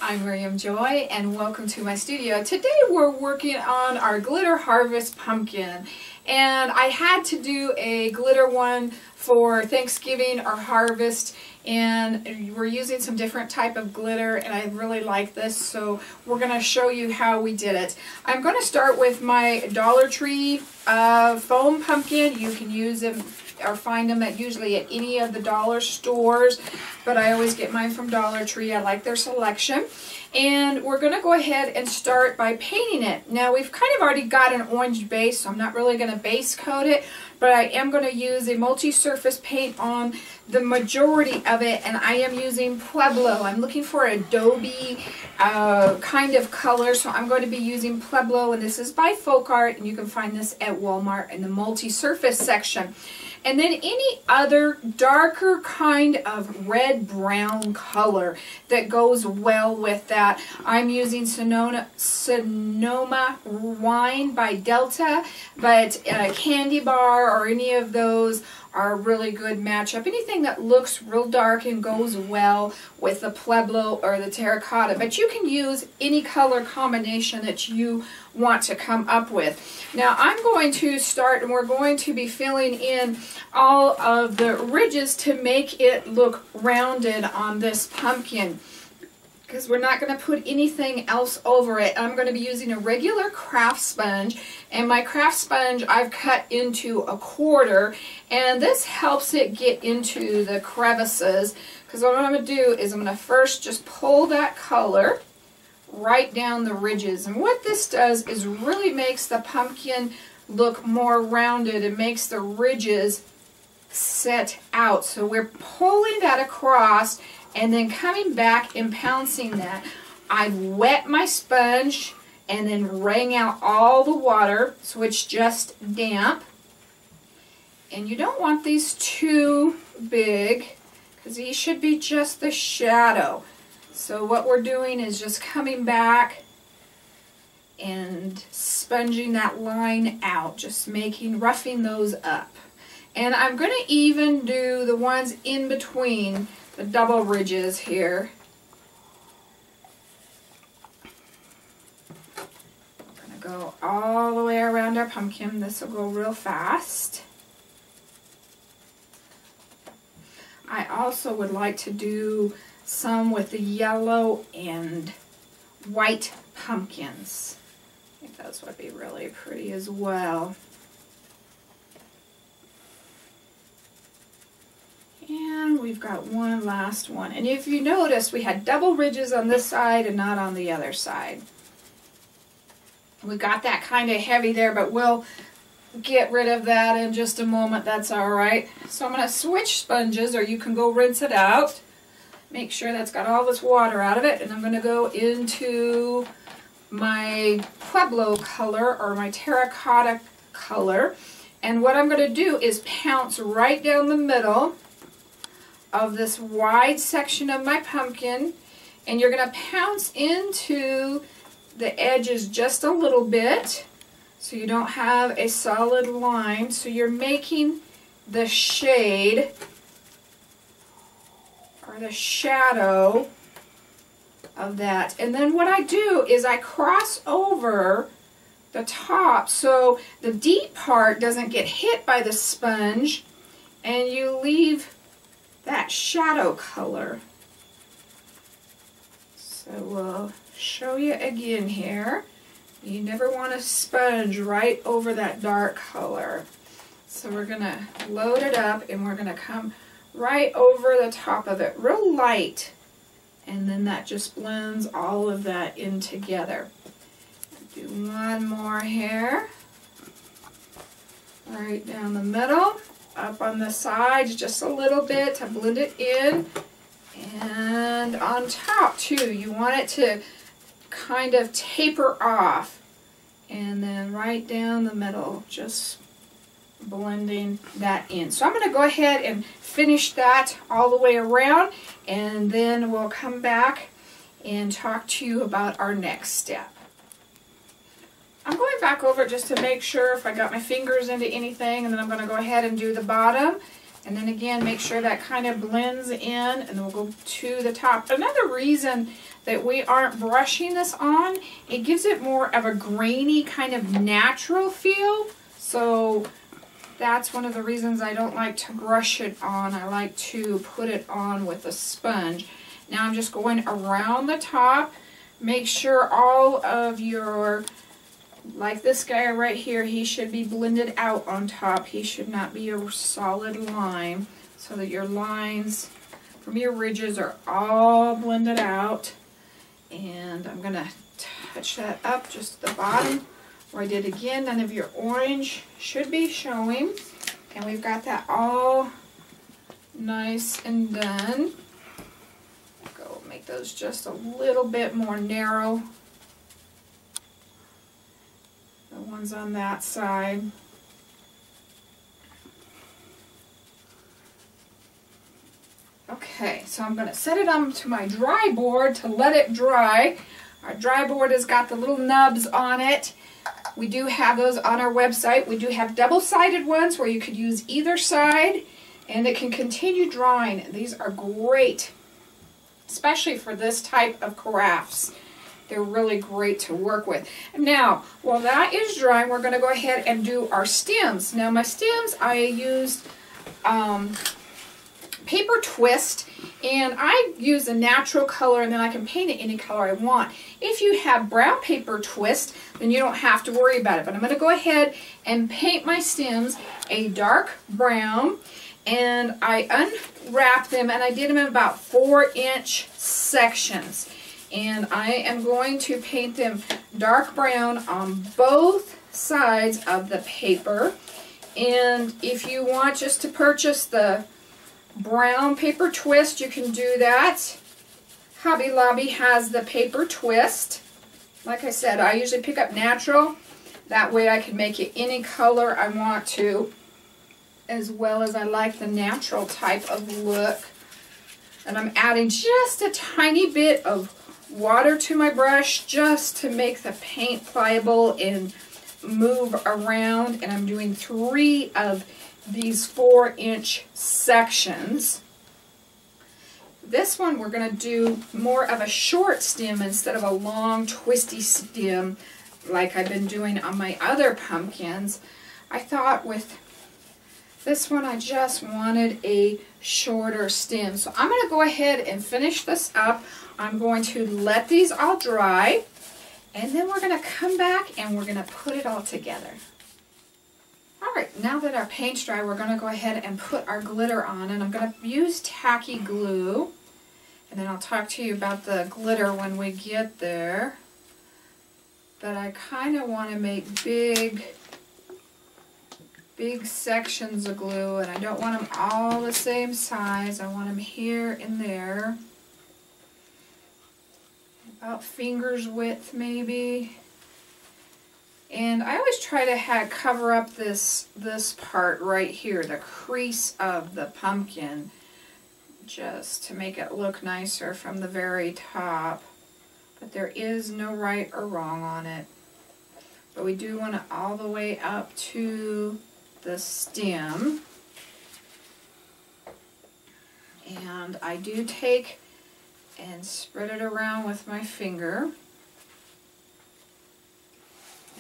I'm Miriam Joy and welcome to my studio. Today we're working on our Glitter Harvest pumpkin, and I had to do a glitter one for Thanksgiving or Harvest, and we're using some different type of glitter, and I really like this, so we're going to show you how we did it. I'm going to start with my Dollar Tree foam pumpkin. You can use them or find them usually at any of the dollar stores, but I always get mine from Dollar Tree. I like their selection. And we're going to go ahead and start by painting it. Now we've kind of already got an orange base, so I'm not really going to base coat it, but I am going to use a multi-surface paint on the majority of it, and I am using Pueblo. I'm looking for Adobe kind of color, so I'm going to be using Pueblo, and this is by Folk Art, and you can find this at Walmart in the multi-surface section. And then any other darker kind of red-brown color that goes well with that. I'm using Sonoma Wine by Delta, but Candy Bar or any of those are a really good matchup. Anything that looks real dark and goes well with the Pueblo or the terracotta, but you can use any color combination that you want to come up with. Now I'm going to start, and we're going to be filling in all of the ridges to make it look rounded on this pumpkin, because we're not going to put anything else over it. I'm going to be using a regular craft sponge, and my craft sponge I've cut into a quarter, and this helps it get into the crevices, because what I'm going to do is I'm going to first just pull that color right down the ridges. And what this does is really makes the pumpkin look more rounded. It makes the ridges set out. So we're pulling that across and then coming back and pouncing that. I've wet my sponge and then wring out all the water so it's just damp. And you don't want these too big, because these should be just the shadow. So what we're doing is just coming back and sponging that line out, just roughing those up. And I'm going to even do the ones in between the double ridges here. I'm going to go all the way around our pumpkin. This will go real fast. I also would like to do some with the yellow and white pumpkins. I think those would be really pretty as well. And we've got one last one. And if you notice, we had double ridges on this side and not on the other side. We got that kind of heavy there, but we'll get rid of that in just a moment. That's all right. So I'm going to switch sponges, or you can go rinse it out. Make sure that's got all this water out of it, and I'm going to go into my Pueblo color or my terracotta color, and what I'm going to do is pounce right down the middle of this wide section of my pumpkin, and you're going to pounce into the edges just a little bit so you don't have a solid line, so you're making the shade or the shadow of that. And then what I do is I cross over the top so the deep part doesn't get hit by the sponge, and you leave that shadow color. So we'll show you again here. You never want to sponge right over that dark color. So we're going to load it up, and we're going to come right over the top of it, real light, and then that just blends all of that in together. Do one more here, right down the middle, up on the sides just a little bit to blend it in, and on top too, you want it to kind of taper off, and then right down the middle, just blending that in. So I'm going to go ahead and finish that all the way around, and then we'll come back and talk to you about our next step. I'm going back over just to make sure if I got my fingers into anything, and then I'm going to go ahead and do the bottom, And then again, make sure that kind of blends in, and then we'll go to the top. Another reason that we aren't brushing this on, it gives it more of a grainy kind of natural feel. So that's one of the reasons I don't like to brush it on. I like to put it on with a sponge. Now I'm just going around the top. Make sure all of your, like this guy right here, he should be blended out on top. He should not be a solid line, so that your lines from your ridges are all blended out. And I'm going to touch that up just at the bottom where I did again. None of your orange should be showing. And we've got that all nice and done. Go make those just a little bit more narrow. The ones on that side. Okay, so I'm going to set it onto my dry board to let it dry. Our dry board has got the little nubs on it. We do have those on our website. We do have double-sided ones where you could use either side, and it can continue drying. These are great, especially for this type of crafts. They're really great to work with. Now, while that is drying, we're going to go ahead and do our stems. Now, my stems, I used paper twist, and I use a natural color, and then I can paint it any color I want. If you have brown paper twist, then you don't have to worry about it. But I'm going to go ahead and paint my stems a dark brown, and I unwrapped them, and I did them in about 4-inch sections. And I am going to paint them dark brown on both sides of the paper. And if you want just to purchase the brown paper twist, you can do that. Hobby Lobby has the paper twist. Like I said, I usually pick up natural. That way I can make it any color I want to, as well as I like the natural type of look. And I'm adding just a tiny bit of water to my brush just to make the paint pliable and move around. And I'm doing 3 of these 4-inch sections. This one we're going to do more of a short stem instead of a long twisty stem like I've been doing on my other pumpkins. I thought with this one I just wanted a shorter stem. So I'm going to go ahead and finish this up. I'm going to let these all dry, and then we're going to come back and we're going to put it all together. Alright, now that our paint's dry, we're going to go ahead and put our glitter on, and I'm going to use tacky glue, and then I'll talk to you about the glitter when we get there. But I kind of want to make big sections of glue, and I don't want them all the same size. I want them here and there. About finger's width maybe. And I always try to cover up this part right here, the crease of the pumpkin, just to make it look nicer from the very top. But there is no right or wrong on it. But we do want it all the way up to the stem. And I do take and spread it around with my finger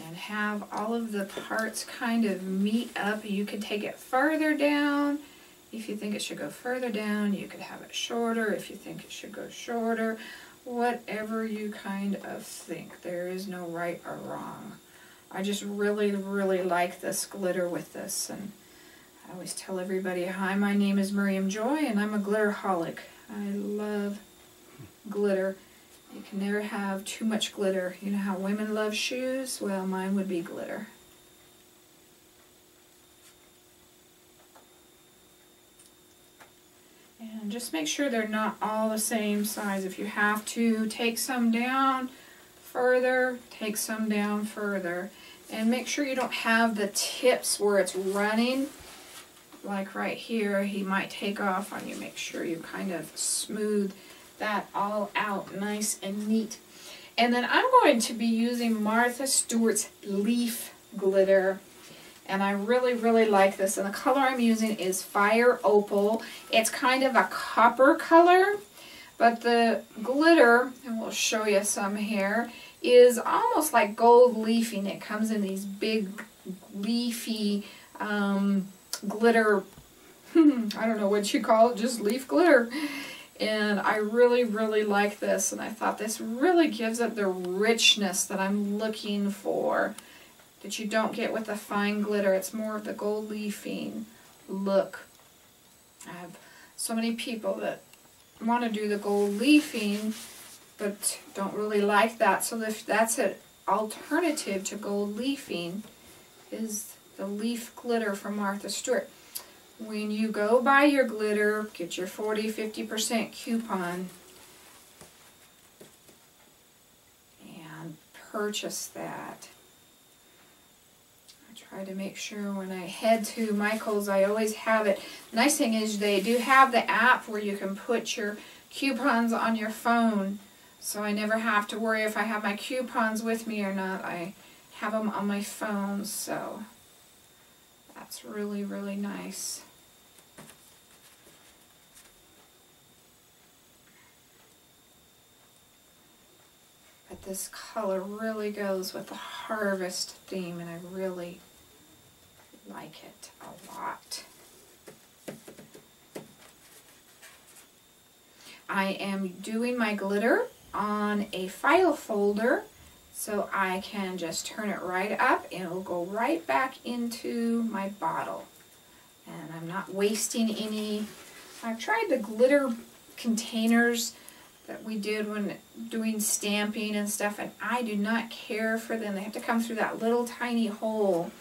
and have all of the parts kind of meet up. You could take it further down if you think it should go further down. You could have it shorter if you think it should go shorter. Whatever you kind of think. There is no right or wrong. I just really, really like this glitter with this, and I always tell everybody, hi, my name is Miriam Joy, and I'm a glitterholic. I love glitter. You can never have too much glitter. You know how women love shoes? Well, mine would be glitter. And just make sure they're not all the same size. If you have to, take some down further, take some down further. And make sure you don't have the tips where it's running. Like right here, he might take off on you. Make sure you kind of smooth that all out nice and neat. And then I'm going to be using Martha Stewart's leaf glitter. And I really, really like this. And the color I'm using is Fire Opal. It's kind of a copper color, but the glitter, and we'll show you some here, is almost like gold leafing. It comes in these big leafy glitter, I don't know what you call it, just leaf glitter. And I really, really like this. And I thought this really gives it the richness that I'm looking for, that you don't get with the fine glitter. It's more of the gold leafing look. I have so many people that want to do the gold leafing but don't really like that. So if that's an alternative to gold leafing, is the leaf glitter from Martha Stewart. When you go buy your glitter, get your 40-50% coupon and purchase that. Try to make sure when I head to Michael's, I always have it. Nice thing is they do have the app where you can put your coupons on your phone, so I never have to worry if I have my coupons with me or not. I have them on my phone, so that's really, really nice. But this color really goes with the harvest theme, and I really like it a lot. I am doing my glitter on a file folder, so I can just turn it right up and it'll go right back into my bottle. And I'm not wasting any. I've tried the glitter containers that we did when doing stamping and stuff, and I do not care for them. They have to come through that little tiny hole,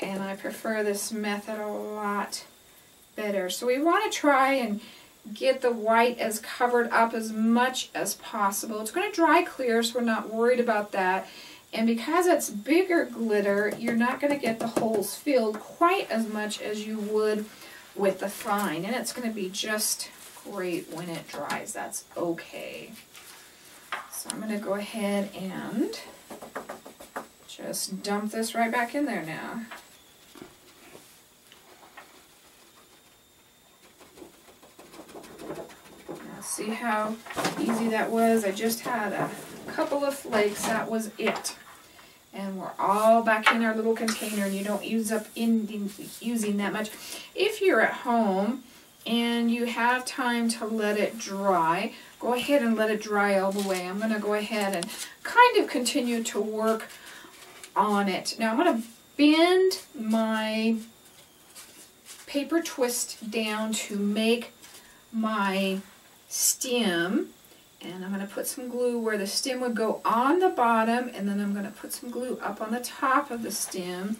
and I prefer this method a lot better. So we want to try and get the white as covered up as much as possible. It's going to dry clear, so we're not worried about that. And because it's bigger glitter, you're not going to get the holes filled quite as much as you would with the fine, and it's going to be just great when it dries. That's okay. So I'm going to go ahead and just dump this right back in there now. Now see how easy that was? I just had a couple of flakes. That was it. And we're all back in our little container, and you don't use up using that much. If you're at home and you have time to let it dry, go ahead and let it dry all the way. I'm going to go ahead and kind of continue to work on it. Now I'm going to bend my paper twist down to make my stem, and I'm going to put some glue where the stem would go on the bottom, and then I'm going to put some glue up on the top of the stem.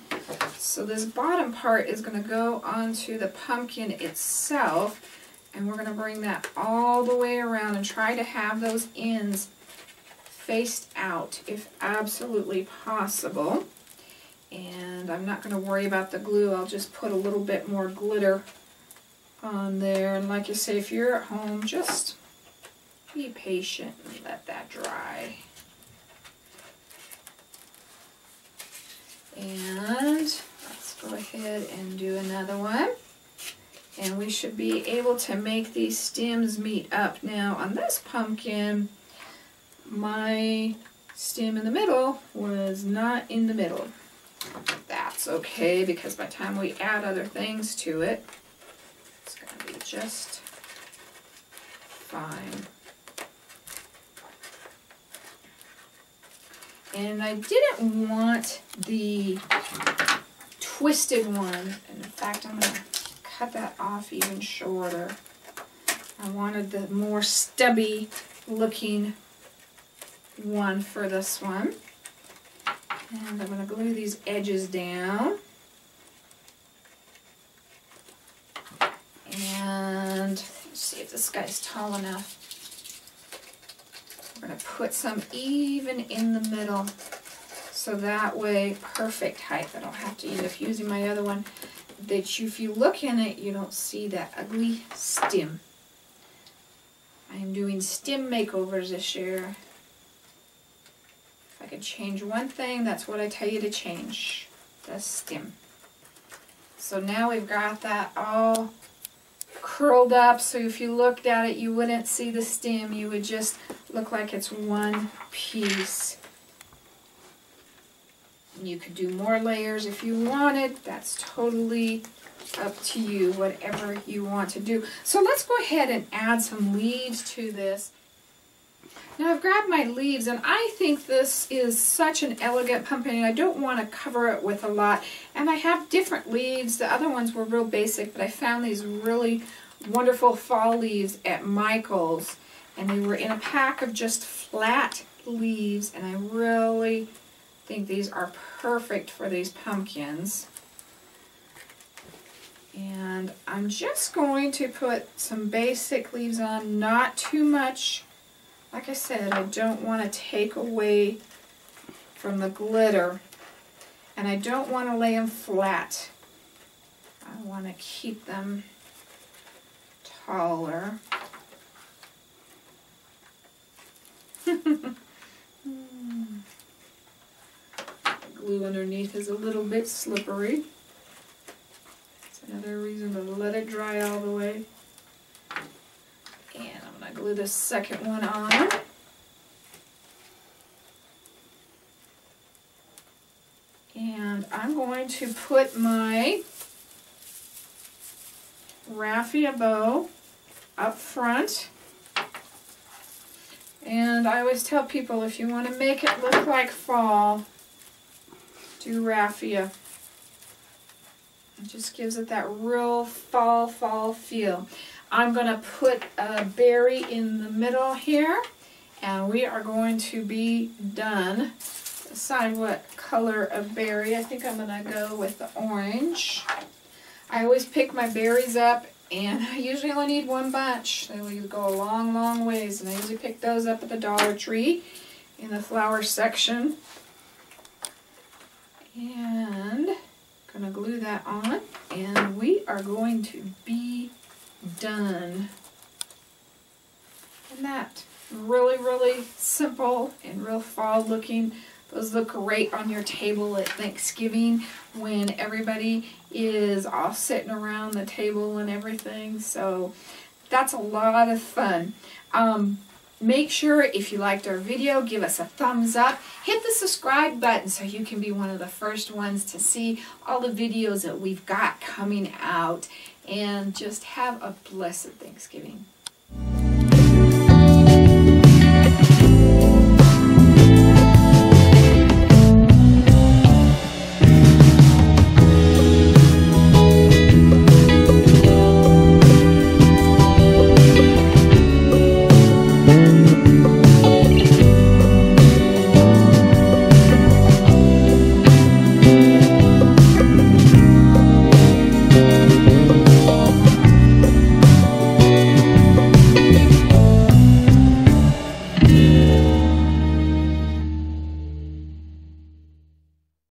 So this bottom part is going to go onto the pumpkin itself, and we're going to bring that all the way around and try to have those ends faced out if absolutely possible. And I'm not going to worry about the glue. I'll just put a little bit more glitter on there. And like I say, if you're at home, just be patient and let that dry. And let's go ahead and do another one. And we should be able to make these stems meet up. Now on this pumpkin, my stem in the middle was not in the middle. That's okay, because by the time we add other things to it, it's going to be just fine. And I didn't want the twisted one. In fact, I'm going to cut that off even shorter. I wanted the more stubby looking one for this one. And I'm going to glue these edges down. And let's see if this guy's tall enough. We're going to put some even in the middle, so that way, perfect height. I don't have to end up using my other one. That if you look in it, you don't see that ugly stem. I'm doing stem makeovers this year. If I could change one thing, that's what I tell you to change, the stem. So now we've got that all curled up, so if you looked at it you wouldn't see the stem, you would just look like it's one piece. You could do more layers if you wanted. That's totally up to you, whatever you want to do. So let's go ahead and add some leaves to this. Now I've grabbed my leaves, and I think this is such an elegant pumpkin. I don't want to cover it with a lot, and I have different leaves. The other ones were real basic, but I found these really wonderful fall leaves at Michael's, and they were in a pack of just flat leaves, and I really think these are perfect for these pumpkins. And I'm just going to put some basic leaves on, not too much. Like I said, I don't want to take away from the glitter, and I don't want to lay them flat. I want to keep them taller. Glue underneath is a little bit slippery. That's another reason to let it dry all the way. And I'm going to glue the second one on. And I'm going to put my raffia bow up front. And I always tell people, if you want to make it look like fall, do raffia. It just gives it that real fall feel. I'm going to put a berry in the middle here, and we are going to be done. Decide what color of berry. I think I'm going to go with the orange. I always pick my berries up, and I usually only need one bunch. They will go a long ways, and I usually pick those up at the Dollar Tree in the flower section. And I'm going to glue that on, and we are going to be done. And that really simple and real fall looking. Those look great on your table at Thanksgiving when everybody is all sitting around the table and everything. So that's a lot of fun. Make sure, if you liked our video, give us a thumbs up. Hit the subscribe button so you can be one of the first ones to see all the videos that we've got coming out. And just have a blessed Thanksgiving.